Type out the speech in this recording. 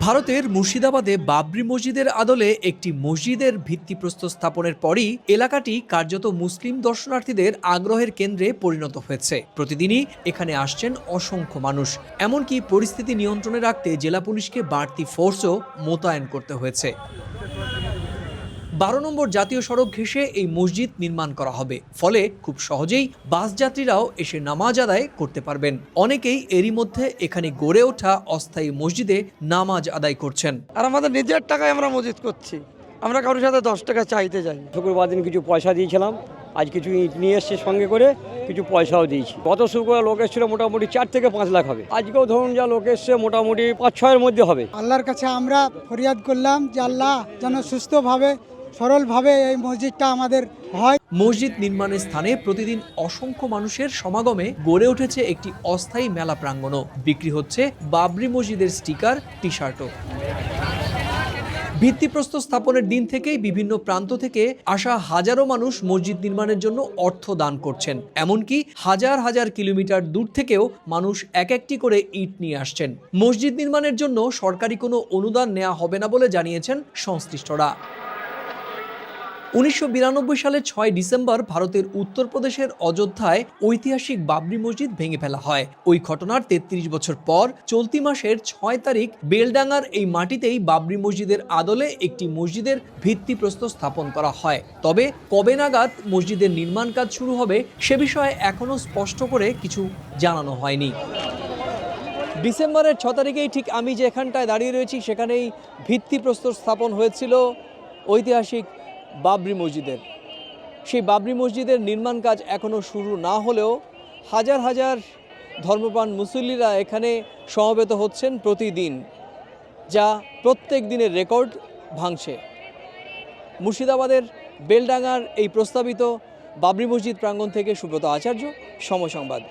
ভারতের মুর্শিদাবাদে বাবরি মসজিদের আদলে একটি মসজিদের ভিত্তিপ্রস্তর স্থাপনের পরই এলাকাটি কার্যত মুসলিম দর্শনার্থীদের আগ্রহের কেন্দ্রে পরিণত হয়েছে। প্রতিদিনই এখানে আসছেন অসংখ্য মানুষ। এমনকি পরিস্থিতি নিয়ন্ত্রণে রাখতে জেলা পুলিশকে বাড়তি ফোর্সও মোতায়েন করতে হয়েছে। 12 নম্বর জাতীয় সড়ক ঘেঁষে এই মসজিদ নির্মাণ করা হবে, ফলে খুব সহজেই বাস যাত্রীরাও এসে নামাজ আদায় করতে পারবেন। অনেকেই এরই মধ্যে এখানে গড়ে ওঠা অস্থায়ী মসজিদে নামাজ আদায় করছেন। আর আমাদের নিজের টাকায় আমরা মসজিদ করছি, আমরা কারোর সাথে 10 টাকা চাইতে যাই। শুক্রবার দিন কিছু পয়সা দিয়েছিলাম, আজ কিছু ইট নিয়ে এসছে সঙ্গে করে, কিছু পয়সাও দিয়েছি। গত শুক্রবার লোক এসেছিল মোটামুটি 4 থেকে 5 লাখ হবে। আজকেও ধরুন যা লোক এসছে মোটামুটি 5-6 মধ্যে হবে। আল্লাহর কাছে আমরা ফরিয়াদ করলাম যে আল্লাহ যেন সুস্থভাবে সরলভাবে এই মসজিদটা আমাদের হয়। মসজিদ নির্মাণের স্থানে প্রতিদিন অসংখ্য মানুষের সমাগমে গড়ে উঠেছে একটি অস্থায়ী মেলা প্রাঙ্গণও। বিক্রি হচ্ছে বাবরি মসজিদের স্টিকার, টি শার্টও। ভিত্তিপ্রস্তর স্থাপনের দিন থেকেই বিভিন্ন প্রান্ত থেকে আসা হাজারো মানুষ মসজিদ নির্মাণের জন্য অর্থ দান করছেন। এমনকি হাজার হাজার কিলোমিটার দূর থেকেও মানুষ এক একটি করে ইট নিয়ে আসছেন। মসজিদ নির্মাণের জন্য সরকারি কোনো অনুদান নেওয়া হবে না বলে জানিয়েছেন সংশ্লিষ্টরা। 1992 সালের 6 ডিসেম্বর ভারতের উত্তরপ্রদেশের অযোধ্যায় ঐতিহাসিক বাবরি মসজিদ ভেঙে ফেলা হয়। ওই ঘটনার 33 বছর পর চলতি মাসের 6 তারিখ বেলডাঙ্গার এই মাটিতেই বাবরি মসজিদের আদলে একটি মসজিদের ভিত্তিপ্রস্তর স্থাপন করা হয়। তবে কবে নাগাদ মসজিদের নির্মাণ কাজ শুরু হবে সে বিষয়ে এখনো স্পষ্ট করে কিছু জানানো হয়নি। ডিসেম্বরের 6 তারিখেই ঠিক আমি যে এখানটায় দাঁড়িয়ে রয়েছি সেখানেই ভিত্তিপ্রস্তর স্থাপন হয়েছিল ঐতিহাসিক বাবরি মসজিদের। সেই বাবরি মসজিদের নির্মাণ কাজ এখনও শুরু না হলেও হাজার হাজার ধর্মপ্রাণ মুসল্লিরা এখানে সমবেত হচ্ছেন প্রতিদিন, যা প্রত্যেক দিনের রেকর্ড ভাঙছে। মুর্শিদাবাদের বেলডাঙ্গার এই প্রস্তাবিত বাবরি মসজিদ প্রাঙ্গণ থেকে সুব্রত আচার্য, সময় সংবাদ।